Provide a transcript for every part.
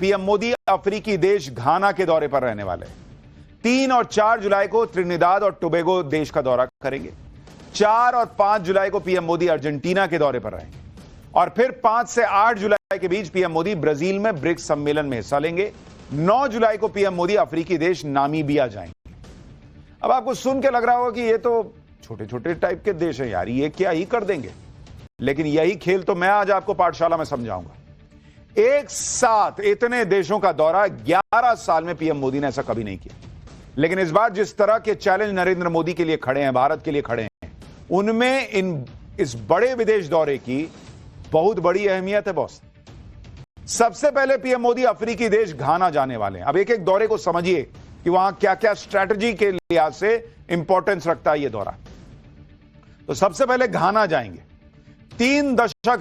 PM Modi अफ्रीकी देश घाना के दौरे पर रहने वाले हैं। 3 और 4 जुलाई को त्रिनिदाद और टोबैगो देश का दौरा करेंगे। 4 और 5 जुलाई को पीएम मोदी अर्जेंटीना के दौरे पर रहेंगे और फिर 5 से 8 जुलाई के बीच पीएम मोदी ब्राजील में ब्रिक्स सम्मेलन में हिस्सा लेंगे। 9 जुलाई को पीएम मोदी अफ्रीकी देश नामीबिया जाएंगे। अब आपको सुन के लग रहा होगा कि ये तो छोटे छोटे टाइप के देश हैं यार, ये क्या ही कर देंगे, लेकिन यही खेल तो मैं आज आपको पाठशाला में समझाऊंगा। एक साथ इतने देशों का दौरा 11 साल में पीएम मोदी ने ऐसा कभी नहीं किया, लेकिन इस बार जिस तरह के चैलेंज नरेंद्र मोदी के लिए खड़े हैं, भारत के लिए खड़े हैं, उनमें इस बड़े विदेश दौरे की बहुत बड़ी अहमियत है बॉस। सबसे पहले पीएम मोदी अफ्रीकी देश घाना जाने वाले हैं। अब एक एक दौरे को समझिए कि वहां क्या क्या स्ट्रैटेजी के लिहाज से इंपॉर्टेंस रखता है यह दौरा। तो सबसे पहले घाना जाएंगे। 3 दशक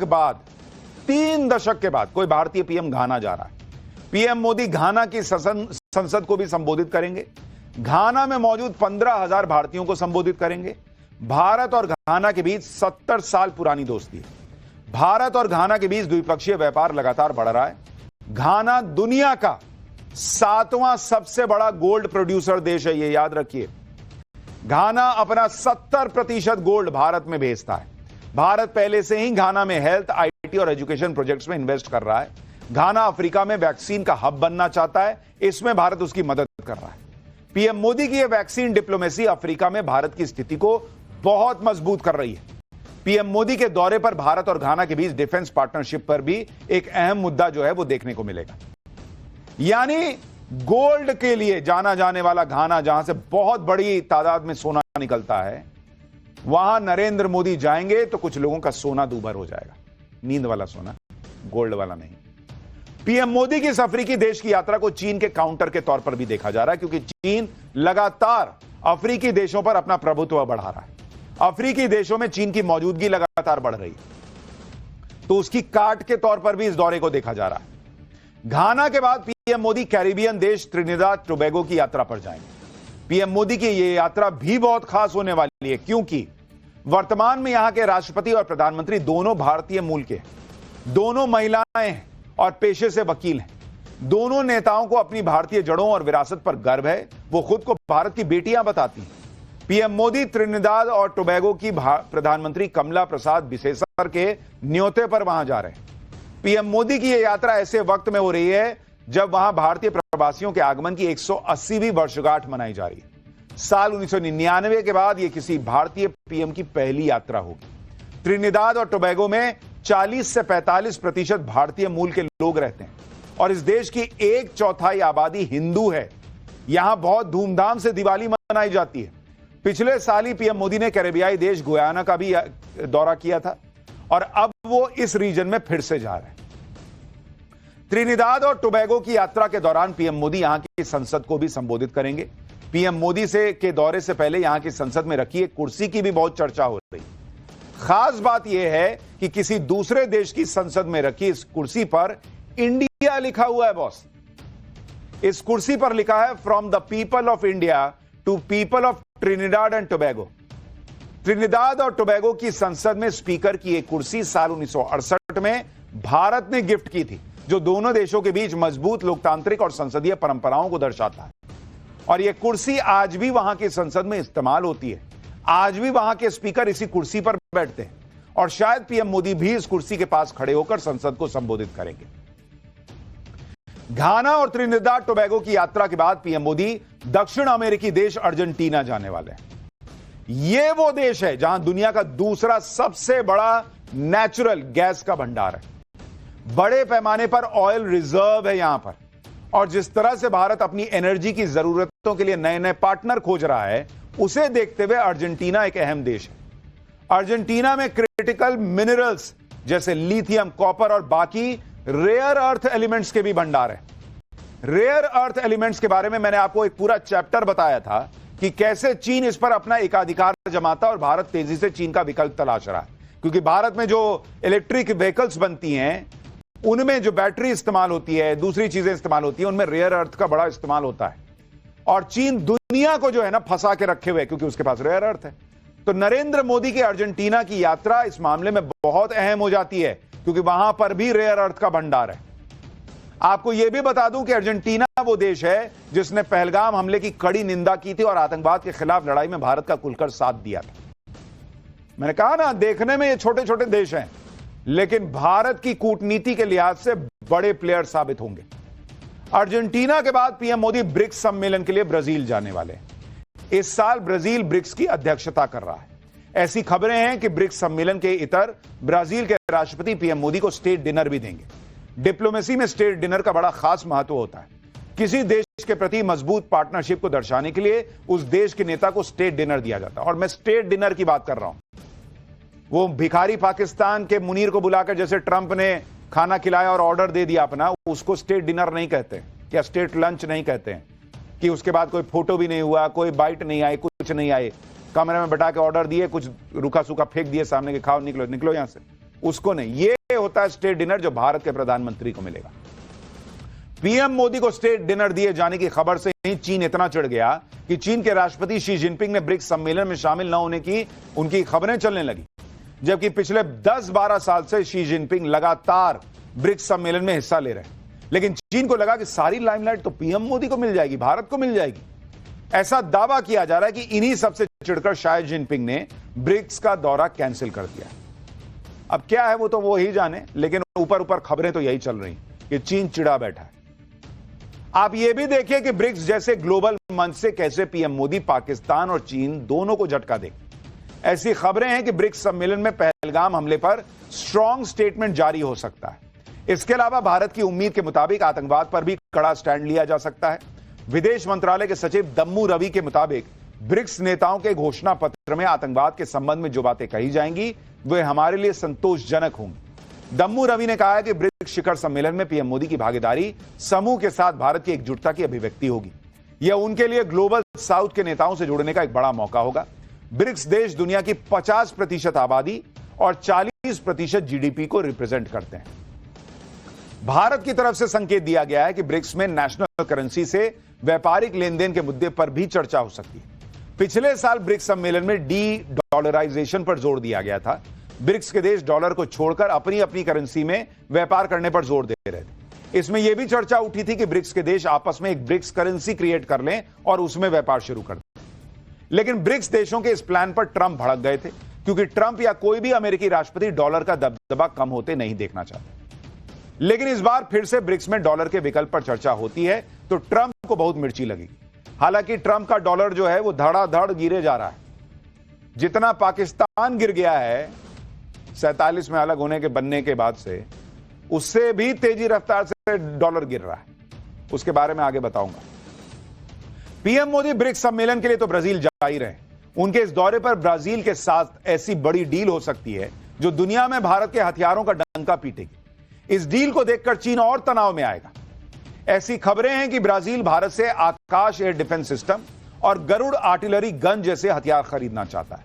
के बाद कोई भारतीय पीएम घाना जा रहा है। पीएम मोदी घाना की संसद को भी संबोधित करेंगे। घाना में मौजूद 15,000 भारतीयों को संबोधित करेंगे। भारत और घाना के बीच 70 साल पुरानी दोस्ती है। भारत और घाना के बीच द्विपक्षीय व्यापार लगातार बढ़ रहा है। घाना दुनिया का 7वां सबसे बड़ा गोल्ड प्रोड्यूसर देश है, यह याद रखिए। घाना अपना 70% गोल्ड भारत में भेजता है। भारत पहले से ही घाना में हेल्थ, आईटी और एजुकेशन प्रोजेक्ट्स में इन्वेस्ट कर रहा है। घाना अफ्रीका में वैक्सीन का हब बनना चाहता है, इसमें भारत उसकी मदद कर रहा है। पीएम मोदी की यह वैक्सीन डिप्लोमेसी अफ्रीका में भारत की स्थिति को बहुत मजबूत कर रही है। पीएम मोदी के दौरे पर भारत और घाना के बीच डिफेंस पार्टनरशिप पर भी एक अहम मुद्दा जो है वो देखने को मिलेगा। यानी गोल्ड के लिए जाना जाने वाला घाना, जहां से बहुत बड़ी तादाद में सोना निकलता है, वहां नरेंद्र मोदी जाएंगे तो कुछ लोगों का सोना दूभर हो जाएगा। नींद वाला सोना, गोल्ड वाला नहीं। पीएम मोदी की इस अफ्रीकी देश की यात्रा को चीन के काउंटर के तौर पर भी देखा जा रहा है, क्योंकि चीन लगातार अफ्रीकी देशों पर अपना प्रभुत्व बढ़ा रहा है। अफ्रीकी देशों में चीन की मौजूदगी लगातार बढ़ रही है, तो उसकी काट के तौर पर भी इस दौरे को देखा जा रहा है। घाना के बाद पीएम मोदी कैरिबियन देश त्रिनिदाद टोबैगो की यात्रा पर जाएंगे। पीएम मोदी की यह यात्रा भी बहुत खास होने वाली है, क्योंकि वर्तमान में यहां के राष्ट्रपति और प्रधानमंत्री दोनों भारतीय मूल के, दोनों महिलाएं हैं और पेशे से वकील हैं। दोनों नेताओं को अपनी भारतीय जड़ों और विरासत पर गर्व है। वो खुद को भारत की बेटियां बताती हैं। पीएम मोदी त्रिनिदाद और टोबैगो की प्रधानमंत्री कमला प्रसाद बिसेसर के न्योते पर वहां जा रहे हैं। पीएम मोदी की यह यात्रा ऐसे वक्त में हो रही है जब वहां भारतीय प्रवासियों के आगमन की 180वीं वर्षगांठ मनाई जा रही है। साल 1999 के बाद यह किसी भारतीय पीएम की पहली यात्रा होगी। त्रिनिदाद और टोबैगो में 40 से 45% भारतीय मूल के लोग रहते हैं और इस देश की 1/4 आबादी हिंदू है। यहां बहुत धूमधाम से दिवाली मनाई जाती है। पिछले साल ही पीएम मोदी ने कैरेबियाई देश गुयाना का भी दौरा किया था और अब वो इस रीजन में फिर से जा रहे हैं। त्रिनिदाद और टोबैगो की यात्रा के दौरान पीएम मोदी यहां की संसद को भी संबोधित करेंगे। पीएम मोदी के दौरे से पहले यहां की संसद में रखी एक कुर्सी की भी बहुत चर्चा हो रही। खास बात यह है कि किसी दूसरे देश की संसद में रखी इस कुर्सी पर इंडिया लिखा हुआ है बॉस। इस कुर्सी पर लिखा है from the people of India to people of Trinidad and Tobago. Trinidad और टोबैगो की संसद में स्पीकर की एक कुर्सी साल 1968 में भारत ने गिफ्ट की थी, जो दोनों देशों के बीच मजबूत लोकतांत्रिक और संसदीय परंपराओं को दर्शाता है। और यह कुर्सी आज भी वहां की संसद में इस्तेमाल होती है। आज भी वहां के स्पीकर इसी कुर्सी पर बैठते हैं और शायद पीएम मोदी भी इस कुर्सी के पास खड़े होकर संसद को संबोधित करेंगे। घाना और त्रिनिदाद टोबैगो की यात्रा के बाद पीएम मोदी दक्षिण अमेरिकी देश अर्जेंटीना जाने वाले हैं। यह वो देश है जहां दुनिया का दूसरा सबसे बड़ा नेचुरल गैस का भंडार है। बड़े पैमाने पर ऑयल रिजर्व है यहां पर, और जिस तरह से भारत अपनी एनर्जी की जरूरतों के लिए नए नए पार्टनर खोज रहा है, उसे देखते हुए अर्जेंटीना एक अहम देश है। अर्जेंटीना में क्रिटिकल मिनरल्स जैसे लिथियम, कॉपर और बाकी रेयर अर्थ एलिमेंट्स के भी भंडार है। रेयर अर्थ एलिमेंट्स के बारे में मैंने आपको एक पूरा चैप्टर बताया था कि कैसे चीन इस पर अपना एकाधिकार जमाता और भारत तेजी से चीन का विकल्प तलाश रहा है, क्योंकि भारत में जो इलेक्ट्रिक व्हीकल्स बनती हैं, उनमें जो बैटरी इस्तेमाल होती है, दूसरी चीजें इस्तेमाल होती है, उनमें रेयर अर्थ का बड़ा इस्तेमाल होता है। और चीन दुनिया को जो है ना फंसा के रखे हुए, क्योंकि उसके पास रेयर अर्थ है। तो नरेंद्र मोदी की अर्जेंटीना की यात्रा इस मामले में बहुत अहम हो जाती है, क्योंकि वहां पर भी रेयर अर्थ का भंडार है। आपको यह भी बता दूं कि अर्जेंटीना वो देश है जिसने पहलगाम हमले की कड़ी निंदा की थी और आतंकवाद के खिलाफ लड़ाई में भारत का खुलकर साथ दिया था। मैंने कहा ना, देखने में ये छोटे छोटे देश हैं, लेकिन भारत की कूटनीति के लिहाज से बड़े प्लेयर साबित होंगे। अर्जेंटीना के बाद पीएम मोदी ब्रिक्स सम्मेलन के लिए ब्राजील जाने वाले हैं। इस साल ब्राजील ब्रिक्स की अध्यक्षता कर रहा है। ऐसी खबरें हैं कि ब्रिक्स सम्मेलन के इतर ब्राजील के राष्ट्रपति पीएम मोदी को स्टेट डिनर भी देंगे। डिप्लोमेसी में स्टेट डिनर का बड़ा खास महत्व होता है। किसी देश के प्रति मजबूत पार्टनरशिप को दर्शाने के लिए उस देश के नेता को स्टेट डिनर दिया जाता है। और मैं स्टेट डिनर की बात कर रहा हूं, वो भिखारी पाकिस्तान के मुनीर को बुलाकर जैसे ट्रंप ने खाना खिलाया और ऑर्डर दे दिया अपना, उसको स्टेट डिनर नहीं कहते, या स्टेट लंच नहीं कहते हैं, कि उसके बाद कोई फोटो भी नहीं हुआ, कोई बाइट नहीं आई, कुछ नहीं आए, कमरे में बैठा के ऑर्डर दिए, कुछ रूखा सूखा फेंक दिए सामने के, खाओ निकलो निकलो यहां से, उसको नहीं। ये होता है स्टेट डिनर जो भारत के प्रधानमंत्री को मिलेगा। पीएम मोदी को स्टेट डिनर दिए जाने की खबर से ही चीन इतना चिढ़ गया कि चीन के राष्ट्रपति शी जिनपिंग ने ब्रिक्स सम्मेलन में शामिल न होने की उनकी खबरें चलने लगी, जबकि पिछले 10-12 साल से शी जिनपिंग लगातार ब्रिक्स सम्मेलन में हिस्सा ले रहे हैं। लेकिन चीन को लगा कि सारी लाइमलाइट तो पीएम मोदी को मिल जाएगी, भारत को मिल जाएगी। ऐसा दावा किया जा रहा है कि इन्हीं सबसे चिढ़कर शायद जिनपिंग ने ब्रिक्स का दौरा कैंसिल कर दिया। अब क्या है वो तो वो ही जाने, लेकिन ऊपर ऊपर खबरें तो यही चल रही कि चीन चिढ़ा बैठा है। आप ये भी देखिए कि ब्रिक्स जैसे ग्लोबल मंच से कैसे पीएम मोदी पाकिस्तान और चीन दोनों को झटका देंगे। ऐसी खबरें हैं कि ब्रिक्स सम्मेलन में पहलगाम हमले पर स्ट्रांग स्टेटमेंट जारी हो सकता है। इसके अलावा भारत की उम्मीद के मुताबिक आतंकवाद पर भी कड़ा स्टैंड लिया जा सकता है। विदेश मंत्रालय के सचिव दम्मू रवि के मुताबिक ब्रिक्स नेताओं के घोषणा पत्र में आतंकवाद के संबंध में जो बातें कही जाएंगी वे हमारे लिए संतोषजनक होंगी। दम्मू रवि ने कहा है कि ब्रिक्स शिखर सम्मेलन में पीएम मोदी की भागीदारी समूह के साथ भारत की एकजुटता की अभिव्यक्ति होगी। यह उनके लिए ग्लोबल साउथ के नेताओं से जुड़ने का एक बड़ा मौका होगा। ब्रिक्स देश दुनिया की 50% आबादी और 40% जीडीपी को रिप्रेजेंट करते हैं। भारत की तरफ से संकेत दिया गया है कि ब्रिक्स में नेशनल करेंसी से व्यापारिक लेन देन के मुद्दे पर भी चर्चा हो सकती है। पिछले साल ब्रिक्स सम्मेलन में डी-डॉलराइजेशन पर जोर दिया गया था। ब्रिक्स के देश डॉलर को छोड़कर अपनी अपनी करेंसी में व्यापार करने पर जोर दे रहे थे। इसमें यह भी चर्चा उठी थी कि ब्रिक्स के देश आपस में एक ब्रिक्स करेंसी क्रिएट कर लें और उसमें व्यापार शुरू कर दें। लेकिन ब्रिक्स देशों के इस प्लान पर ट्रंप भड़क गए थे, क्योंकि ट्रंप या कोई भी अमेरिकी राष्ट्रपति डॉलर का दबदबा कम होते नहीं देखना चाहते। लेकिन इस बार फिर से ब्रिक्स में डॉलर के विकल्प पर चर्चा होती है तो ट्रंप को बहुत मिर्ची लगेगी। हालांकि ट्रंप का डॉलर जो है वो धड़ाधड़ गिरे जा रहा है। जितना पाकिस्तान गिर गया है 47 में अलग होने के बनने के बाद से, उससे भी तेजी रफ्तार से डॉलर गिर रहा है। उसके बारे में आगे बताऊंगा। पीएम मोदी ब्रिक्स सम्मेलन के लिए तो ब्राजील जा ही रहे। उनके इस दौरे पर ब्राजील के साथ ऐसी बड़ी डील हो सकती है जो दुनिया में भारत के हथियारों का डंका पीटेगी। इस डील को देखकर चीन और तनाव में आएगा। ऐसी खबरें हैं कि ब्राजील भारत से आकाश एयर डिफेंस सिस्टम और गरुड़ आर्टिलरी गन जैसे हथियार खरीदना चाहता है।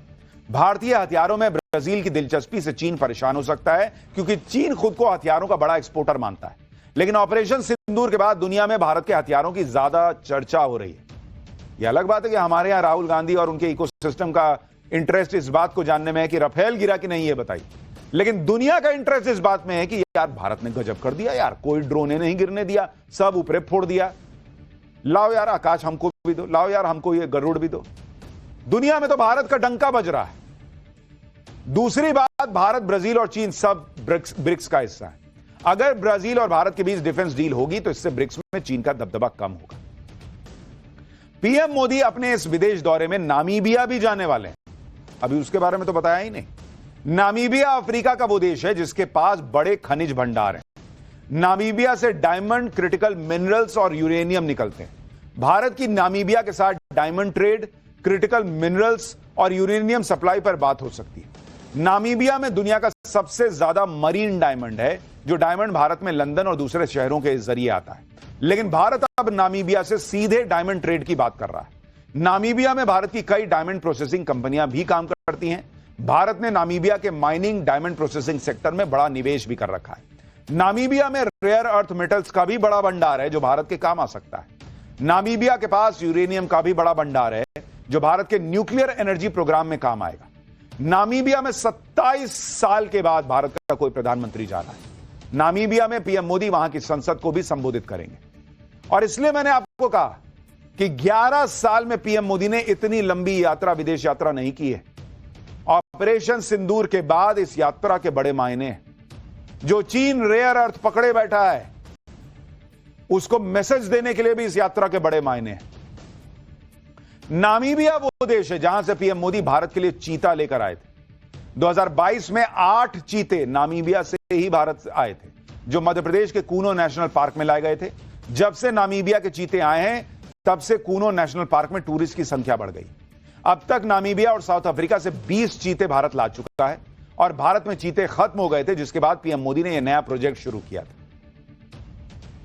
भारतीय हथियारों में ब्राजील की दिलचस्पी से चीन परेशान हो सकता है, क्योंकि चीन खुद को हथियारों का बड़ा एक्सपोर्टर मानता है। लेकिन ऑपरेशन सिंदूर के बाद दुनिया में भारत के हथियारों की ज्यादा चर्चा हो रही है। यह अलग बात है कि हमारे यहां राहुल गांधी और उनके इकोसिस्टम का इंटरेस्ट इस बात को जानने में है कि राफेल गिरा कि नहीं, ये बताइए। लेकिन दुनिया का इंटरेस्ट इस बात में है कि यार भारत ने गजब कर दिया यार, कोई ड्रोने नहीं गिरने दिया, सब ऊपर फोड़ दिया। लाओ यार आकाश हमको भी दो, लाओ यार हमको ये गरुड़ भी दो। दुनिया में तो भारत का डंका बज रहा है। दूसरी बात, भारत, ब्राजील और चीन सब ब्रिक्स का हिस्सा है। अगर ब्राजील और भारत के बीच डिफेंस डील होगी तो इससे ब्रिक्स में चीन का दबदबा कम होगा। पीएम मोदी अपने इस विदेश दौरे में नामीबिया भी जाने वाले हैं। अभी उसके बारे में तो बताया ही नहीं। नामीबिया अफ्रीका का वो देश है जिसके पास बड़े खनिज भंडार हैं। नामीबिया से डायमंड, क्रिटिकल मिनरल्स और यूरेनियम निकलते हैं। भारत की नामीबिया के साथ डायमंड ट्रेड, क्रिटिकल मिनरल्स और यूरेनियम सप्लाई पर बात हो सकती है। नामीबिया में दुनिया का सबसे ज्यादा मरीन डायमंड है, जो डायमंड भारत में लंदन और दूसरे शहरों के जरिए आता है। लेकिन भारत अब नामीबिया से सीधे डायमंड ट्रेड की बात कर रहा है। नामीबिया में भारत की कई डायमंड प्रोसेसिंग कंपनियां भी काम करती हैं। भारत ने नामीबिया के माइनिंग, डायमंड प्रोसेसिंग सेक्टर में बड़ा निवेश भी कर रखा है। नामीबिया में रेयर अर्थ मेटल्स का भी बड़ा भंडार है जो भारत के काम आ सकता है। नामीबिया के पास यूरेनियम का भी बड़ा भंडार है जो भारत के न्यूक्लियर एनर्जी प्रोग्राम में काम आएगा। नामीबिया में 27 साल के बाद भारत का कोई प्रधानमंत्री जा रहा है। नामीबिया में पीएम मोदी वहां की संसद को भी संबोधित करेंगे। और इसलिए मैंने आपको कहा कि 11 साल में पीएम मोदी ने इतनी लंबी यात्रा, विदेश यात्रा नहीं की है। ऑपरेशन सिंदूर के बाद इस यात्रा के बड़े मायने हैं। जो चीन रेयर अर्थ पकड़े बैठा है, उसको मैसेज देने के लिए भी इस यात्रा के बड़े मायने हैं। नामीबिया वो देश है जहां से पीएम मोदी भारत के लिए चीता लेकर आए थे। 2022 में 8 चीते नामीबिया से ही भारत आए थे, जो मध्य प्रदेश के कूनो नेशनल पार्क में लाए गए थे। जब से नामीबिया के चीते आए हैं, तब से कूनो नेशनल पार्क में टूरिस्ट की संख्या बढ़ गई। अब तक नामीबिया और साउथ अफ्रीका से 20 चीते भारत ला चुका है और भारत में चीते खत्म हो गए थे, जिसके बाद पीएम मोदी ने यह नया प्रोजेक्ट शुरू किया था।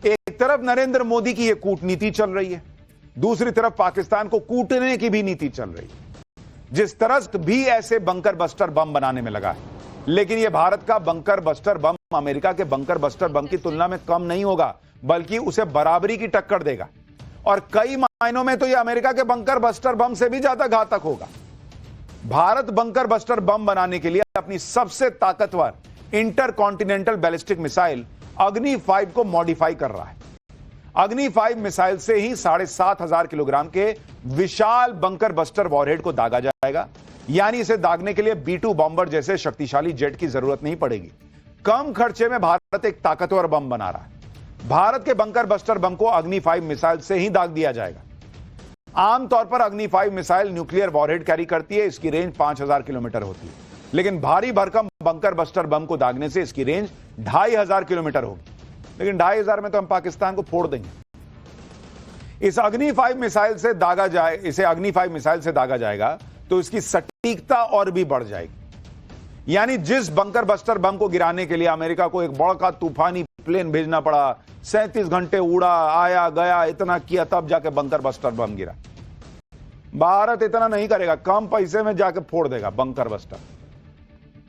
एक तरफ नरेंद्र मोदी की यह कूटनीति चल रही है, दूसरी तरफ पाकिस्तान को कूटने की भी नीति चल रही है। जिस तरह भी ऐसे बंकर बस्टर बम बनाने में लगा है, लेकिन यह भारत का बंकर बस्टर बम अमेरिका के बंकर बस्टर बम की तुलना में कम नहीं होगा, बल्कि उसे बराबरी की टक्कर देगा। और कई मायनों में तो यह अमेरिका के बंकर बस्टर बम से भी ज्यादा घातक होगा। भारत बंकर बस्टर बम बनाने के लिए अपनी सबसे ताकतवर इंटरकॉन्टिनेंटल बैलिस्टिक मिसाइल अग्नि 5 को मॉडिफाई कर रहा है। अग्नि 5 मिसाइल से ही 7,500 किलोग्राम के विशाल बंकर बस्टर वॉरहेड को दागा जाएगा। यानी इसे दागने के लिए B-2 बॉम्बर जैसे शक्तिशाली जेट की जरूरत नहीं पड़ेगी। कम खर्चे में भारत एक ताकतवर बम बना रहा है। भारत के बंकर बस्टर बम को अग्नि 5 मिसाइल से ही दाग दिया जाएगा। आमतौर पर अग्नि 5 मिसाइल न्यूक्लियर वॉरहेड कैरी करती है, इसकी रेंज 5,000 किलोमीटर होती है। लेकिन भारी भरकम बंकर बस्टर बम को दागने से इसकी रेंज 2,500 किलोमीटर होगी। लेकिन 2,500 में तो हम पाकिस्तान को फोड़ देंगे। इस अग्नि 5 मिसाइल से दागा जाए, इसे अग्नि 5 मिसाइल से दागा जाएगा तो इसकी सटीकता और भी बढ़ जाएगी। यानी जिस बंकर बस्टर बम को गिराने के लिए अमेरिका को एक बड़ा तूफानी प्लेन भेजना पड़ा, 37 घंटे उड़ा, आया गया, इतना किया, तब जाके बंकर बस्टर बम गिरा। भारत इतना नहीं करेगा, कम पैसे में जाके फोड़ देगा बंकर बस्टर।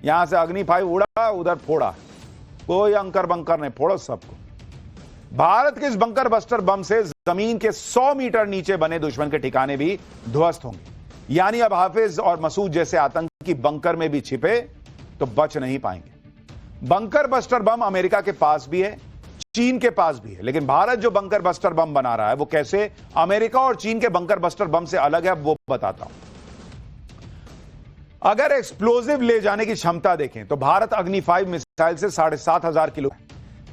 यहां से अग्नि 5 उड़ा, उधर फोड़ा, कोई अंकर बंकर नहीं, फोड़ो सबको। भारत के इस बंकर बस्टर बम से जमीन के 100 मीटर नीचे बने दुश्मन के ठिकाने भी ध्वस्त होंगे। यानी अब हाफिज और मसूद जैसे आतंकी बंकर में भी छिपे तो बच नहीं पाएंगे। बंकर बस्टर बम अमेरिका के पास भी है, चीन के पास भी है, लेकिन भारत जो बंकर बस्टर बम बना रहा है वो कैसे अमेरिका और चीन के बंकर बस्टर बम से अलग है, वो बताता हूं। अगर एक्सप्लोजिव ले जाने की क्षमता देखें तो भारत अग्नि 5 मिसाइल से 7,500 किलो,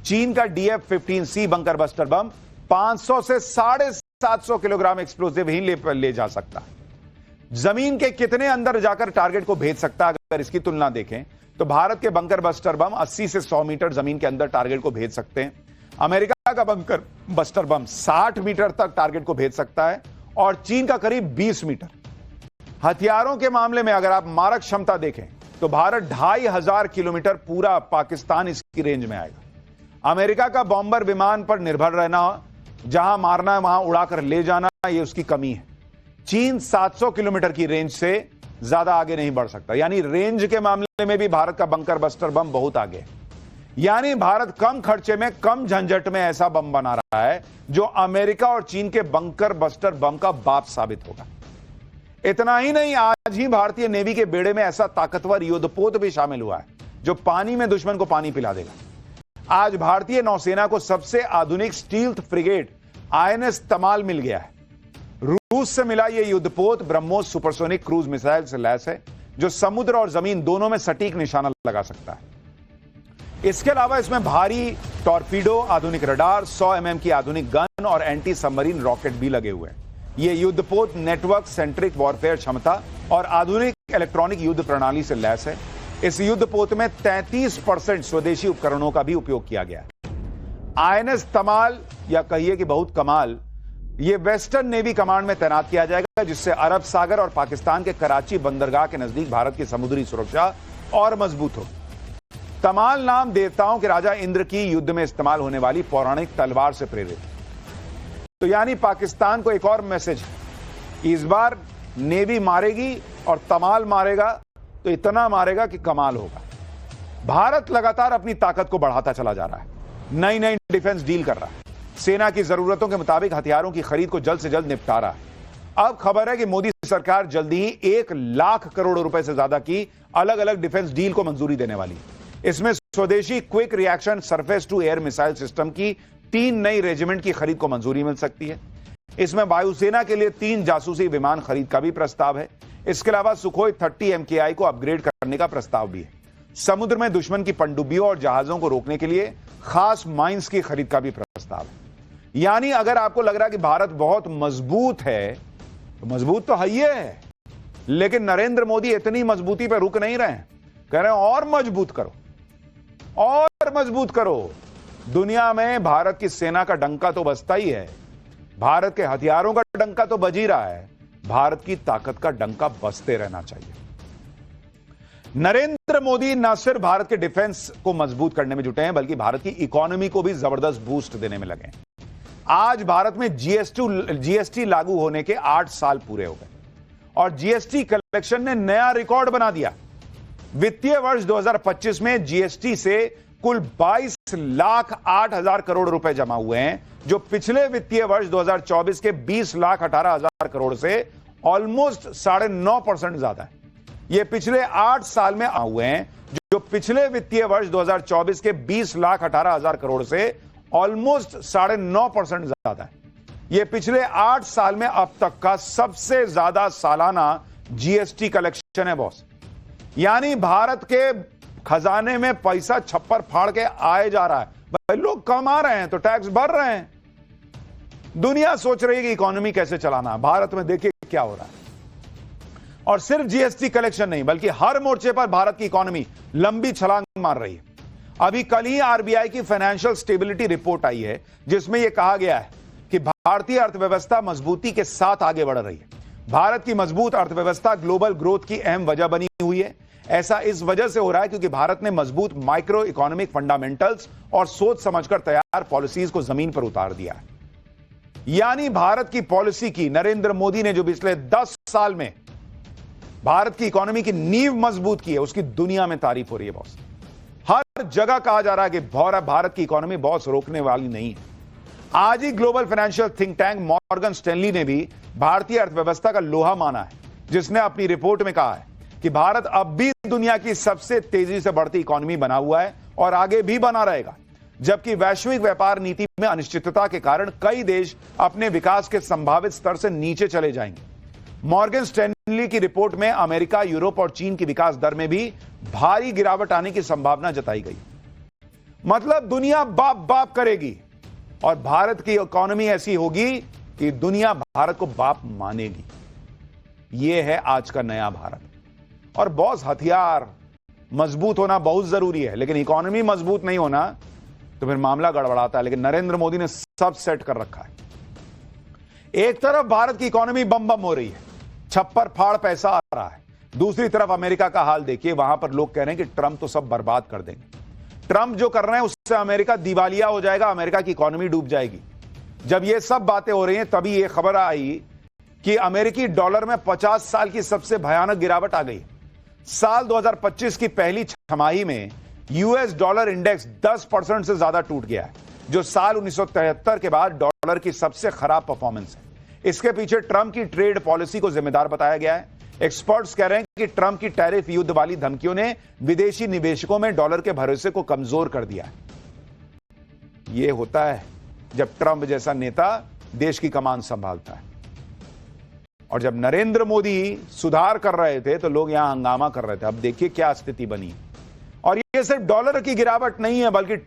चीन का DF-15C बंकर बस्टर बम 500 से 750 किलोग्राम एक्सप्लोजिव ही ले जा सकता है। जमीन के कितने अंदर जाकर टारगेट को भेज सकता है, अगर इसकी तुलना देखें तो भारत के बंकर बस्टर बम 80 से 100 मीटर जमीन के अंदर टारगेट को भेज सकते हैं। अमेरिका का बंकर बस्टर बम 60 मीटर तक टारगेट को भेज सकता है और चीन का करीब 20 मीटर। हथियारों के मामले में अगर आप मारक क्षमता देखें तो भारत 2,500 किलोमीटर, पूरा पाकिस्तान इसकी रेंज में आएगा। अमेरिका का बॉम्बर विमान पर निर्भर रहना, जहां मारना है वहां उड़ाकर ले जाना, यह उसकी कमी है। चीन 700 किलोमीटर की रेंज से ज्यादा आगे नहीं बढ़ सकता। यानी रेंज के मामले में भी भारत का बंकर बस्टर बम बहुत आगे है। यानी भारत कम खर्चे में, कम झंझट में ऐसा बम बना रहा है जो अमेरिका और चीन के बंकर बस्टर बम का बाप साबित होगा। इतना ही नहीं, आज ही भारतीय नेवी के बेड़े में ऐसा ताकतवर युद्धपोत भी शामिल हुआ है जो पानी में दुश्मन को पानी पिला देगा। आज भारतीय नौसेना को सबसे आधुनिक स्टील्थ फ्रिगेट INS तमाल मिल गया है। रूस से मिला यह युद्धपोत ब्रह्मोस सुपरसोनिक क्रूज मिसाइल से लैस है, जो समुद्र और जमीन दोनों में सटीक निशाना लगा सकता है। इसके अलावा इसमें भारी टॉर्पीडो, आधुनिक रडार, 100 mm की आधुनिक गन और एंटी सबमरीन रॉकेट भी लगे हुए हैं। यह युद्धपोत नेटवर्क सेंट्रिक वॉरफेयर क्षमता और आधुनिक इलेक्ट्रॉनिक युद्ध प्रणाली से लैस है। इस युद्धपोत में 33% स्वदेशी उपकरणों का भी उपयोग किया गया है। INS तमाल, या कहिए कि बहुत कमाल, यह वेस्टर्न नेवी कमांड में तैनात किया जाएगा, जिससे अरब सागर और पाकिस्तान के कराची बंदरगाह के नजदीक भारत की समुद्री सुरक्षा और मजबूत होगी। तमाल नाम देवताओं के राजा इंद्र की युद्ध में इस्तेमाल होने वाली पौराणिक तलवार से प्रेरित। तो यानी पाकिस्तान को एक और मैसेज, इस बार नेवी मारेगी और तमाल मारेगा तो इतना मारेगा कि कमाल होगा। भारत लगातार अपनी ताकत को बढ़ाता चला जा रहा है, नई नई डिफेंस डील कर रहा है, सेना की जरूरतों के मुताबिक हथियारों की खरीद को जल्द से जल्द निपटा रहा है। अब खबर है कि मोदी सरकार जल्दी ही 1 लाख करोड़ रुपए से ज्यादा की अलग अलग डिफेंस डील को मंजूरी देने वाली है। इसमें स्वदेशी quick reaction surface to air missile system की 3 नई रेजिमेंट की खरीद को मंजूरी मिल सकती है। इसमें वायुसेना के लिए 3 जासूसी विमान खरीद का भी प्रस्ताव है। इसके अलावा सुखोई 30 MKI को अपग्रेड करने का प्रस्ताव भी है। समुद्र में दुश्मन की पनडुब्बियों और जहाजों को रोकने के लिए खास माइंस की खरीद का भी प्रस्ताव है। यानी अगर आपको लग रहा है कि भारत बहुत मजबूत है, तो मजबूत तो है ही है, लेकिन नरेंद्र मोदी इतनी मजबूती पर रुक नहीं रहे हैं। कह रहे हैं और मजबूत करो, और मजबूत करो। दुनिया में भारत की सेना का डंका तो बजता ही है, भारत के हथियारों का डंका तो बज ही रहा है, भारत की ताकत का डंका बजते रहना चाहिए। नरेंद्र मोदी न सिर्फ भारत के डिफेंस को मजबूत करने में जुटे हैं, बल्कि भारत की इकोनॉमी को भी जबरदस्त बूस्ट देने में लगे हैं। आज भारत में जीएसटी लागू होने के 8 साल पूरे हो गए और जीएसटी कलेक्शन ने नया रिकॉर्ड बना दिया। वित्तीय वर्ष 2025 में जीएसटी से कुल 22,08,000 करोड़ रुपए जमा हुए हैं, जो पिछले वित्तीय वर्ष 2024 के 20,18,000 करोड़ से ऑलमोस्ट 9.5% ज्यादा है। ये पिछले 8 साल में हुए हैं, जो पिछले वित्तीय वर्ष 2024 के 20,18,000 करोड़ से ऑलमोस्ट 9.5% ज्यादा है। ये पिछले 8 साल में अब तक का सबसे ज्यादा सालाना जीएसटी कलेक्शन है बॉस। यानी भारत के खजाने में पैसा छप्पर फाड़ के आए जा रहा है। भाई लोग कमा रहे हैं तो टैक्स भर रहे हैं। दुनिया सोच रही है कि इकोनॉमी कैसे चलाना है, भारत में देखिए क्या हो रहा है। और सिर्फ जीएसटी कलेक्शन नहीं, बल्कि हर मोर्चे पर भारत की इकोनॉमी लंबी छलांग मार रही है। अभी कल ही आरबीआई की फाइनेंशियल स्टेबिलिटी रिपोर्ट आई है, जिसमें यह कहा गया है कि भारतीय अर्थव्यवस्था मजबूती के साथ आगे बढ़ रही है। भारत की मजबूत अर्थव्यवस्था ग्लोबल ग्रोथ की अहम वजह बनी हुई है। ऐसा इस वजह से हो रहा है क्योंकि भारत ने मजबूत माइक्रो इकोनॉमिक फंडामेंटल्स और सोच समझकर तैयार पॉलिसीज को जमीन पर उतार दिया है। यानी भारत की पॉलिसी की नरेंद्र मोदी ने जो पिछले 10 साल में भारत की इकोनॉमी की नींव मजबूत की है, उसकी दुनिया में तारीफ हो रही है बॉस। हर जगह कहा जा रहा है कि भारत की इकोनॉमी बॉस रोकने वाली नहीं है। आज ही global financial think tank Morgan Stanley ने भी भारतीय अर्थव्यवस्था का लोहा माना है, जिसने अपनी रिपोर्ट में कहा है कि भारत अब भी दुनिया की सबसे तेजी से बढ़ती इकोनॉमी बना हुआ है और आगे भी बना रहेगा। जबकि वैश्विक व्यापार नीति में अनिश्चितता के कारण कई देश अपने विकास के संभावित स्तर से नीचे चले जाएंगे। मॉर्गन स्टैनली की रिपोर्ट में अमेरिका, यूरोप और चीन की विकास दर में भी भारी गिरावट आने की संभावना जताई गई। मतलब दुनिया बाप बाप करेगी और भारत की इकोनॉमी ऐसी होगी कि दुनिया भारत को बाप मानेगी। यह है आज का नया भारत। और बॉस, हथियार मजबूत होना बहुत जरूरी है, लेकिन इकोनॉमी मजबूत नहीं होना तो फिर मामला गड़बड़ाता है। लेकिन नरेंद्र मोदी ने सब सेट कर रखा है। एक तरफ भारत की इकोनॉमी बम बम हो रही है, छप्पर फाड़ पैसा आ रहा है। दूसरी तरफ अमेरिका का हाल देखिए, वहां पर लोग कह रहे हैं कि ट्रंप तो सब बर्बाद कर देंगे। ट्रंप जो कर रहे हैं उससे अमेरिका दिवालिया हो जाएगा, अमेरिका की इकोनॉमी डूब जाएगी। जब ये सब बातें हो रही हैं, तभी ये खबर आई कि अमेरिकी डॉलर में 50 साल की सबसे भयानक गिरावट आ गई। साल 2025 की पहली छमाही में यूएस डॉलर इंडेक्स 10% से ज्यादा टूट गया है, जो साल 1973 के बाद डॉलर की सबसे खराब परफॉर्मेंस है। इसके पीछे ट्रंप की ट्रेड पॉलिसी को जिम्मेदार बताया गया है। एक्सपर्ट्स कह रहे हैं कि ट्रंप की टैरिफ युद्ध वाली धमकियों ने विदेशी निवेशकों में डॉलर के भरोसे को कमजोर कर दिया है। यह होता है जब ट्रंप जैसा नेता देश की कमान संभालता है। और जब नरेंद्र मोदी सुधार कर रहे थे तो लोग यहां हंगामा कर रहे थे। अब देखिए क्या स्थिति बनी। और यह सिर्फ डॉलर की गिरावट नहीं है, बल्कि